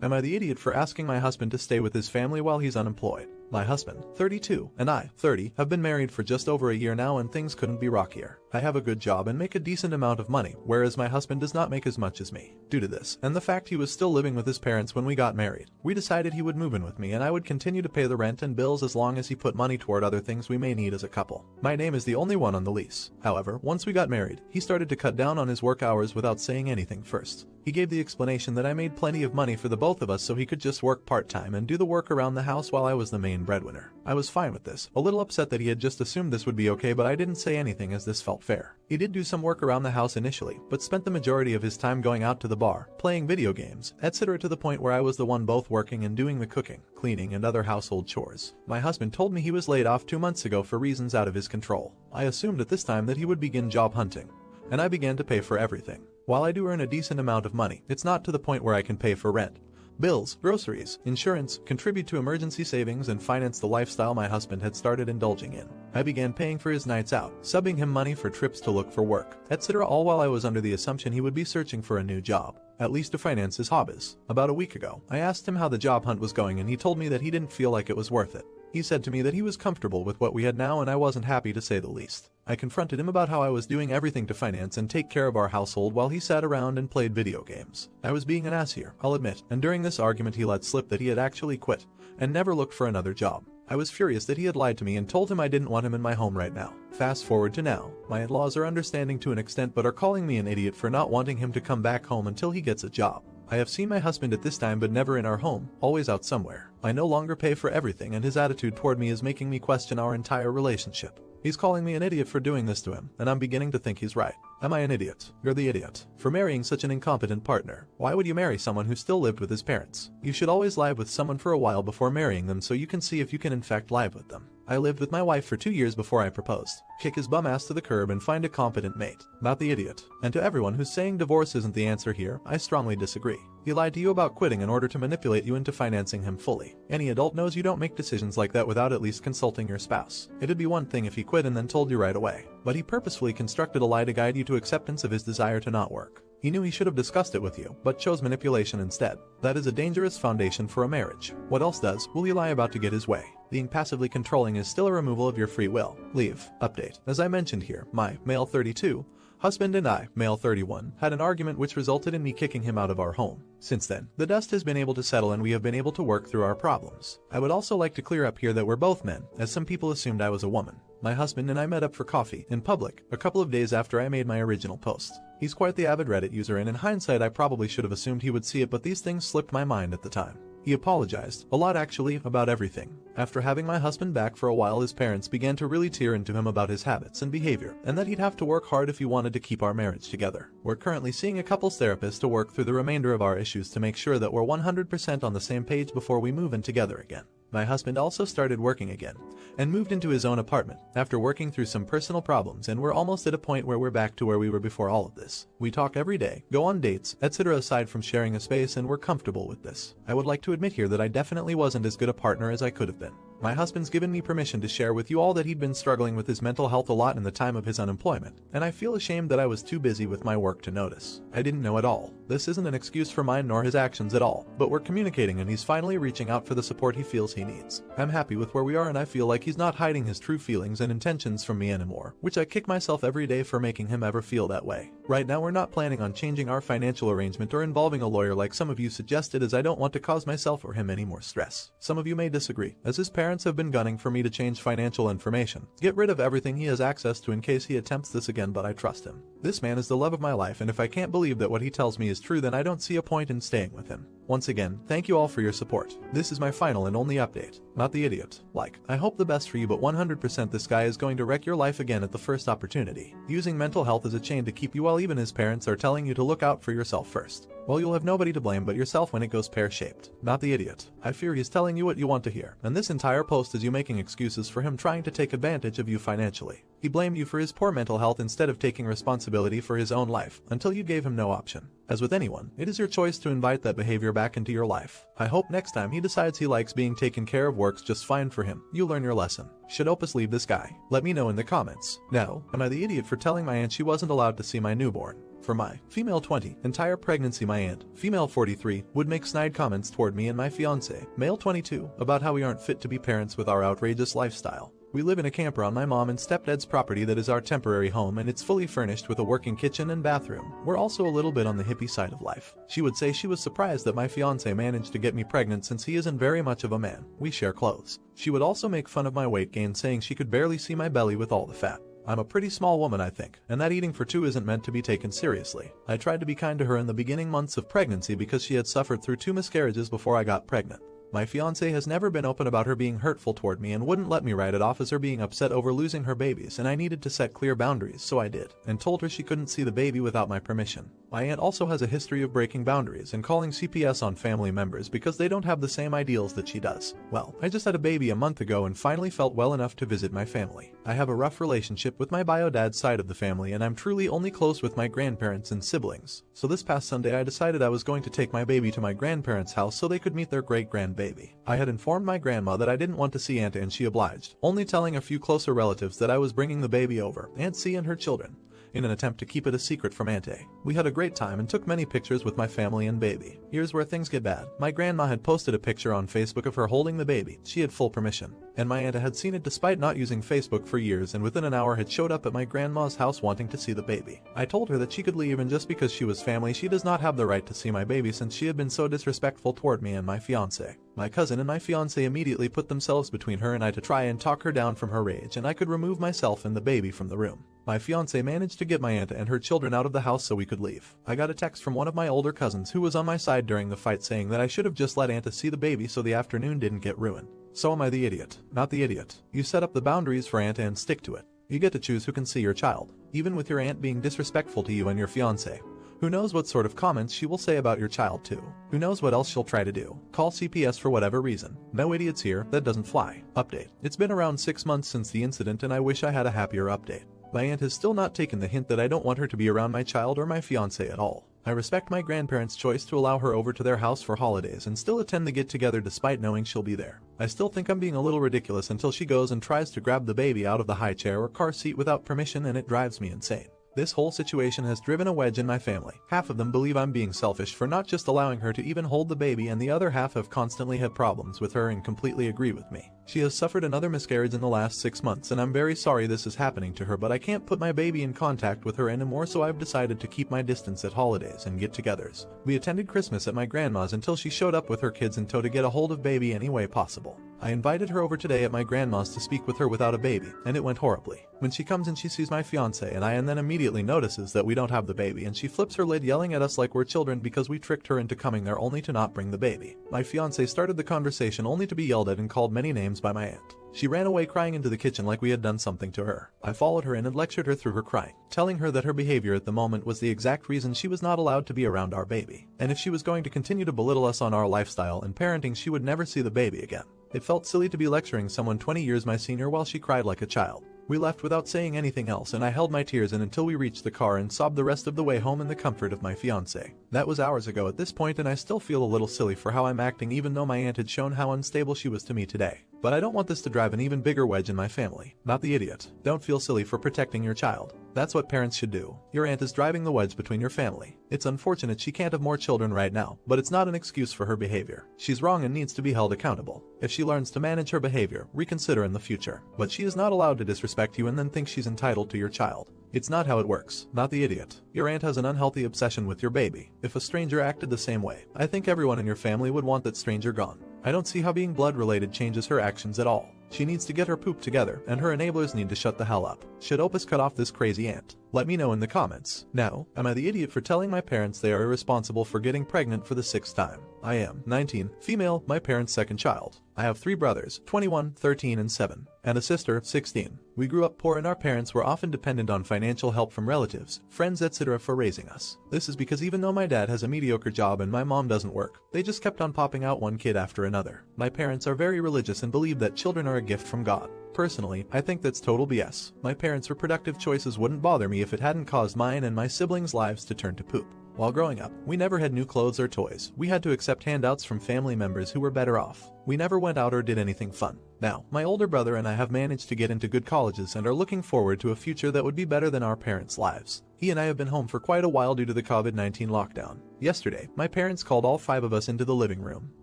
Am I the idiot for asking my husband to stay with his family while he's unemployed? My husband, 32, and I, 30, have been married for just over a year now and things couldn't be rockier. I have a good job and make a decent amount of money, whereas my husband does not make as much as me. Due to this, and the fact he was still living with his parents when we got married, we decided he would move in with me and I would continue to pay the rent and bills as long as he put money toward other things we may need as a couple. My name is the only one on the lease. However, once we got married, he started to cut down on his work hours without saying anything first. He gave the explanation that I made plenty of money for the both of us so he could just work part-time and do the work around the house while I was the main breadwinner. I was fine with this, a little upset that he had just assumed this would be okay, but I didn't say anything as this felt fair. He did do some work around the house initially, but spent the majority of his time going out to the bar, playing video games, etc., to the point where I was the one both working and doing the cooking, cleaning, and other household chores. My husband told me he was laid off 2 months ago for reasons out of his control. I assumed at this time that he would begin job hunting, and I began to pay for everything. While I do earn a decent amount of money, it's not to the point where I can pay for rent, bills, groceries, insurance, contribute to emergency savings, and finance the lifestyle my husband had started indulging in. I began paying for his nights out, subbing him money for trips to look for work, etc., all while I was under the assumption he would be searching for a new job, at least to finance his hobbies. About a week ago, I asked him how the job hunt was going and he told me that he didn't feel like it was worth it. He said to me that he was comfortable with what we had now and I wasn't happy, to say the least. I confronted him about how I was doing everything to finance and take care of our household while he sat around and played video games. I was being an ass here, I'll admit, and during this argument he let slip that he had actually quit and never looked for another job. I was furious that he had lied to me and told him I didn't want him in my home right now. Fast forward to now, my in-laws are understanding to an extent but are calling me an idiot for not wanting him to come back home until he gets a job. I have seen my husband at this time but never in our home, always out somewhere. I no longer pay for everything and his attitude toward me is making me question our entire relationship. He's calling me an idiot for doing this to him, and I'm beginning to think he's right. Am I an idiot? You're the idiot for marrying such an incompetent partner. Why would you marry someone who still lived with his parents? You should always live with someone for a while before marrying them so you can see if you can in fact live with them. I lived with my wife for 2 years before I proposed. Kick his bum ass to the curb and find a competent mate, not the idiot. And to everyone who's saying divorce isn't the answer here, I strongly disagree. He lied to you about quitting in order to manipulate you into financing him fully. Any adult knows you don't make decisions like that without at least consulting your spouse. It'd be one thing if he quit and then told you right away, but he purposefully constructed a lie to guide you to acceptance of his desire to not work. He knew he should have discussed it with you, but chose manipulation instead. That is a dangerous foundation for a marriage. What else will he lie about to get his way? Being passively controlling is still a removal of your free will. Leave. Update. As I mentioned here, my, male 32, husband and I, male 31, had an argument which resulted in me kicking him out of our home. Since then, the dust has been able to settle and we have been able to work through our problems. I would also like to clear up here that we're both men, as some people assumed I was a woman. My husband and I met up for coffee, in public, a couple of days after I made my original post. He's quite the avid Reddit user and in hindsight I probably should have assumed he would see it, but these things slipped my mind at the time. He apologized, a lot actually, about everything. After having my husband back for a while, his parents began to really tear into him about his habits and behavior, and that he'd have to work hard if he wanted to keep our marriage together. We're currently seeing a couples therapist to work through the remainder of our issues to make sure that we're 100% on the same page before we move in together again. My husband also started working again, and moved into his own apartment, after working through some personal problems, and we're almost at a point where we're back to where we were before all of this. We talk every day, go on dates, etc. aside from sharing a space, and we're comfortable with this. I would like to admit here that I definitely wasn't as good a partner as I could have been. My husband's given me permission to share with you all that he'd been struggling with his mental health a lot in the time of his unemployment, and I feel ashamed that I was too busy with my work to notice. I didn't know at all. This isn't an excuse for mine nor his actions at all, but we're communicating and he's finally reaching out for the support he feels he needs. I'm happy with where we are and I feel like he's not hiding his true feelings and intentions from me anymore, which I kick myself every day for making him ever feel that way. Right now we're not planning on changing our financial arrangement or involving a lawyer like some of you suggested, as I don't want to cause myself or him any more stress. Some of you may disagree, as his parents have been gunning for me to change financial information, get rid of everything he has access to in case he attempts this again, but I trust him. This man is the love of my life, and if I can't believe that what he tells me is true, then I don't see a point in staying with him. Once again, thank you all for your support. This is my final and only update. Not the idiot. I hope the best for you, but 100% this guy is going to wreck your life again at the first opportunity, using mental health as a chain to keep you while even his parents are telling you to look out for yourself first. Well, you'll have nobody to blame but yourself when it goes pear-shaped. Not the idiot. I fear he's telling you what you want to hear, and this entire post is you making excuses for him trying to take advantage of you financially. He blamed you for his poor mental health instead of taking responsibility for his own life, until you gave him no option. As with anyone, it is your choice to invite that behavior back into your life. I hope next time he decides he likes being taken care of works just fine for him, you learn your lesson. Should Opus leave this guy? Let me know in the comments. Now, am I the idiot for telling my aunt she wasn't allowed to see my newborn? For my female 20 entire pregnancy, my aunt, female 43, would make snide comments toward me and my fiance, male 22, about how we aren't fit to be parents with our outrageous lifestyle. We live in a camper on my mom and stepdad's property that is our temporary home, and it's fully furnished with a working kitchen and bathroom. We're also a little bit on the hippie side of life. She would say she was surprised that my fiance managed to get me pregnant since he isn't very much of a man. We share clothes. She would also make fun of my weight gain, saying she could barely see my belly with all the fat. I'm a pretty small woman, I think, and that eating for two isn't meant to be taken seriously. I tried to be kind to her in the beginning months of pregnancy because she had suffered through 2 miscarriages before I got pregnant. My fiancé has never been open about her being hurtful toward me and wouldn't let me write it off as her being upset over losing her babies, and I needed to set clear boundaries, so I did, and told her she couldn't see the baby without my permission. My aunt also has a history of breaking boundaries and calling CPS on family members because they don't have the same ideals that she does. Well, I just had a baby a month ago and finally felt well enough to visit my family. I have a rough relationship with my bio-dad's side of the family, and I'm truly only close with my grandparents and siblings. So this past Sunday I decided I was going to take my baby to my grandparents' house so they could meet their great-grandbaby. I had informed my grandma that I didn't want to see Aunt, and she obliged, only telling a few closer relatives that I was bringing the baby over, Aunt C and her children, in an attempt to keep it a secret from Aunt A. We had a great time and took many pictures with my family and baby. Here's where things get bad. My grandma had posted a picture on Facebook of her holding the baby. She had full permission, and my aunt had seen it despite not using Facebook for years, and within an hour had showed up at my grandma's house wanting to see the baby. I told her that she could leave, and just because she was family, she does not have the right to see my baby since she had been so disrespectful toward me and my fiance. My cousin and my fiance immediately put themselves between her and I to try and talk her down from her rage, and I could remove myself and the baby from the room. My fiance managed to get my aunt and her children out of the house so we could leave. I got a text from one of my older cousins who was on my side during the fight saying that I should have just let Aunt see the baby so the afternoon didn't get ruined. So am I the idiot? Not the idiot. You set up the boundaries for Aunt and stick to it. You get to choose who can see your child, even with your aunt being disrespectful to you and your fiance. Who knows what sort of comments she will say about your child too? Who knows what else she'll try to do? Call CPS for whatever reason. No idiots here, that doesn't fly. Update. It's been around 6 months since the incident, and I wish I had a happier update. My aunt has still not taken the hint that I don't want her to be around my child or my fiance at all. I respect my grandparents' choice to allow her over to their house for holidays and still attend the get-together despite knowing she'll be there. I still think I'm being a little ridiculous until she goes and tries to grab the baby out of the high chair or car seat without permission, and it drives me insane. This whole situation has driven a wedge in my family. Half of them believe I'm being selfish for not just allowing her to even hold the baby, and the other half have constantly had problems with her and completely agree with me. She has suffered another miscarriage in the last 6 months, and I'm very sorry this is happening to her, but I can't put my baby in contact with her anymore, so I've decided to keep my distance at holidays and get-togethers. We attended Christmas at my grandma's until she showed up with her kids in tow to get a hold of baby any way possible. I invited her over today at my grandma's to speak with her without a baby, and it went horribly. When she comes in, she sees my fiance and I, and then immediately notices that we don't have the baby, and she flips her lid, yelling at us like we're children because we tricked her into coming there only to not bring the baby. My fiance started the conversation only to be yelled at and called many names by my aunt. She ran away crying into the kitchen like we had done something to her. I followed her in and lectured her through her crying, telling her that her behavior at the moment was the exact reason she was not allowed to be around our baby, and if she was going to continue to belittle us on our lifestyle and parenting, she would never see the baby again. It felt silly to be lecturing someone 20 years my senior while she cried like a child. We left without saying anything else, and I held my tears in until we reached the car and sobbed the rest of the way home in the comfort of my fiance. That was hours ago at this point, and I still feel a little silly for how I'm acting, even though my aunt had shown how unstable she was to me today. But I don't want this to drive an even bigger wedge in my family. Not the idiot. Don't feel silly for protecting your child. That's what parents should do. Your aunt is driving the wedge between your family. It's unfortunate she can't have more children right now, but it's not an excuse for her behavior. She's wrong and needs to be held accountable. If she learns to manage her behavior, reconsider in the future. But she is not allowed to disrespect you and then think she's entitled to your child. It's not how it works. Not the idiot. Your aunt has an unhealthy obsession with your baby. If a stranger acted the same way, I think everyone in your family would want that stranger gone. I don't see how being blood-related changes her actions at all. She needs to get her poop together, and her enablers need to shut the hell up. Should Opus cut off this crazy aunt? Let me know in the comments. Now, am I the idiot for telling my parents they are irresponsible for getting pregnant for the 6th time? I am 19, female, my parents' second child. I have 3 brothers, 21, 13 and 7, and a sister, 16. We grew up poor and our parents were often dependent on financial help from relatives, friends etc. for raising us. This is because even though my dad has a mediocre job and my mom doesn't work, they just kept on popping out one kid after another. My parents are very religious and believe that children are a gift from God. Personally, I think that's total BS. My parents' reproductive choices wouldn't bother me if it hadn't caused mine and my siblings' lives to turn to poop. While growing up, we never had new clothes or toys. We had to accept handouts from family members who were better off. We never went out or did anything fun. Now, my older brother and I have managed to get into good colleges and are looking forward to a future that would be better than our parents' lives. He and I have been home for quite a while due to the COVID-19 lockdown. Yesterday, my parents called all 5 of us into the living room.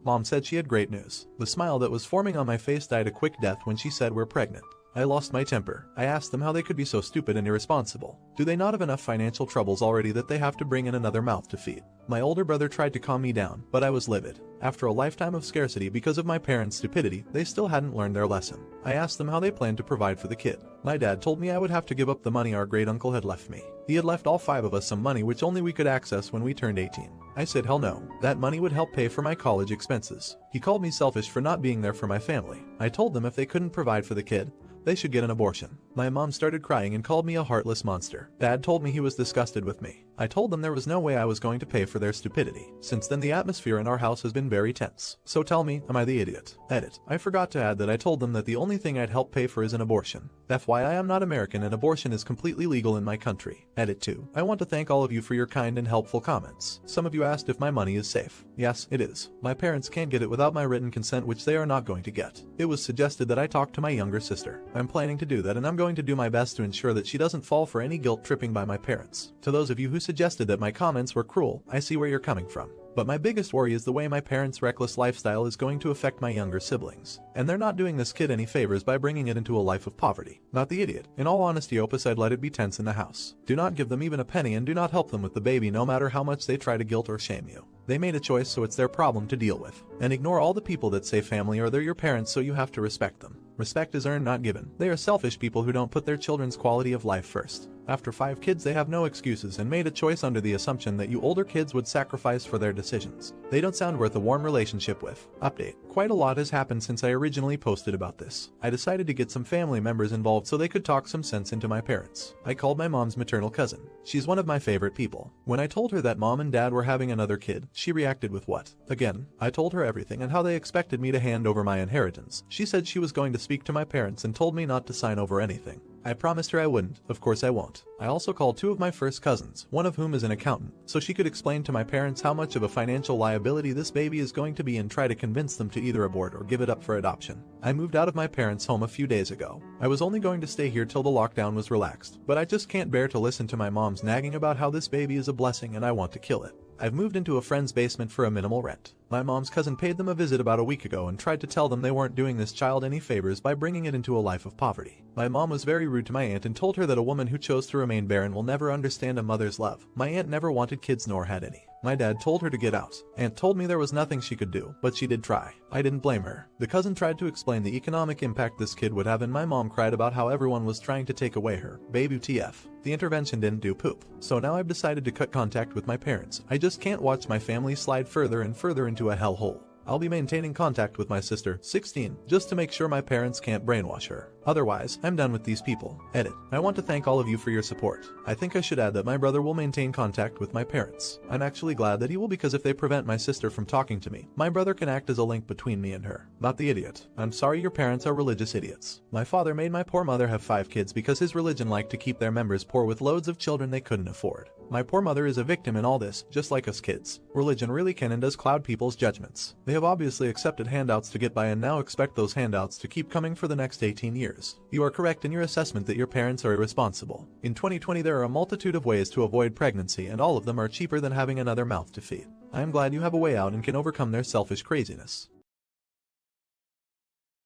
Mom said she had great news. The smile that was forming on my face died a quick death when she said we're pregnant. I lost my temper. I asked them how they could be so stupid and irresponsible. Do they not have enough financial troubles already that they have to bring in another mouth to feed? My older brother tried to calm me down, but I was livid. After a lifetime of scarcity because of my parents' stupidity, they still hadn't learned their lesson. I asked them how they planned to provide for the kid. My dad told me I would have to give up the money our great uncle had left me. He had left all 5 of us some money which only we could access when we turned 18. I said hell no, that money would help pay for my college expenses. He called me selfish for not being there for my family. I told them if they couldn't provide for the kid, they should get an abortion. My mom started crying and called me a heartless monster. Dad told me he was disgusted with me. I told them there was no way I was going to pay for their stupidity. Since then the atmosphere in our house has been very tense. So tell me, am I the idiot? Edit. I forgot to add that I told them that the only thing I'd help pay for is an abortion. FYI, I am not American and abortion is completely legal in my country. Edit 2. I want to thank all of you for your kind and helpful comments. Some of you asked if my money is safe. Yes, it is. My parents can't get it without my written consent, which they are not going to get. It was suggested that I talk to my younger sister. I'm planning to do that and I'm going to do my best to ensure that she doesn't fall for any guilt tripping by my parents. To those of you who suggested that my comments were cruel, I see where you're coming from. But my biggest worry is the way my parents' reckless lifestyle is going to affect my younger siblings. And they're not doing this kid any favors by bringing it into a life of poverty. Not the idiot. In all honesty, Opus, I'd let it be tense in the house. Do not give them even a penny and do not help them with the baby no matter how much they try to guilt or shame you. They made a choice, so it's their problem to deal with. And ignore all the people that say family or they're your parents, so you have to respect them. Respect is earned, not given. They are selfish people who don't put their children's quality of life first. After 5 kids, they have no excuses and made a choice under the assumption that you older kids would sacrifice for their decisions. They don't sound worth a warm relationship with. Update. Quite a lot has happened since I originally posted about this. I decided to get some family members involved so they could talk some sense into my parents. I called my mom's maternal cousin. She's one of my favorite people. When I told her that mom and dad were having another kid, she reacted with what? Again, I told her everything and how they expected me to hand over my inheritance. She said she was going to speak to my parents and told me not to sign over anything. I promised her I wouldn't. Of course I won't. I also called 2 of my first cousins, one of whom is an accountant, so she could explain to my parents how much of a financial liability this baby is going to be and try to convince them to either abort or give it up for adoption. I moved out of my parents' home a few days ago. I was only going to stay here till the lockdown was relaxed, but I just can't bear to listen to my mom's nagging about how this baby is a blessing and I want to kill it. I've moved into a friend's basement for a minimal rent. My mom's cousin paid them a visit about a week ago and tried to tell them they weren't doing this child any favors by bringing it into a life of poverty. My mom was very rude to my aunt and told her that a woman who chose to remain barren will never understand a mother's love. My aunt never wanted kids nor had any. My dad told her to get out. Aunt told me there was nothing she could do, but she did try. I didn't blame her. The cousin tried to explain the economic impact this kid would have and my mom cried about how everyone was trying to take away her baby TF. The intervention didn't do poop. So now I've decided to cut contact with my parents. I just can't watch my family slide further and further into a hellhole. I'll be maintaining contact with my sister, 16, just to make sure my parents can't brainwash her. Otherwise, I'm done with these people. Edit. I want to thank all of you for your support. I think I should add that my brother will maintain contact with my parents. I'm actually glad that he will because if they prevent my sister from talking to me, my brother can act as a link between me and her. Not the idiot. I'm sorry your parents are religious idiots. My father made my poor mother have 5 kids because his religion liked to keep their members poor with loads of children they couldn't afford. My poor mother is a victim in all this, just like us kids. Religion really can and does cloud people's judgments. They have obviously accepted handouts to get by and now expect those handouts to keep coming for the next 18 years. You are correct in your assessment that your parents are irresponsible. In 2020 there are a multitude of ways to avoid pregnancy and all of them are cheaper than having another mouth to feed. I am glad you have a way out and can overcome their selfish craziness.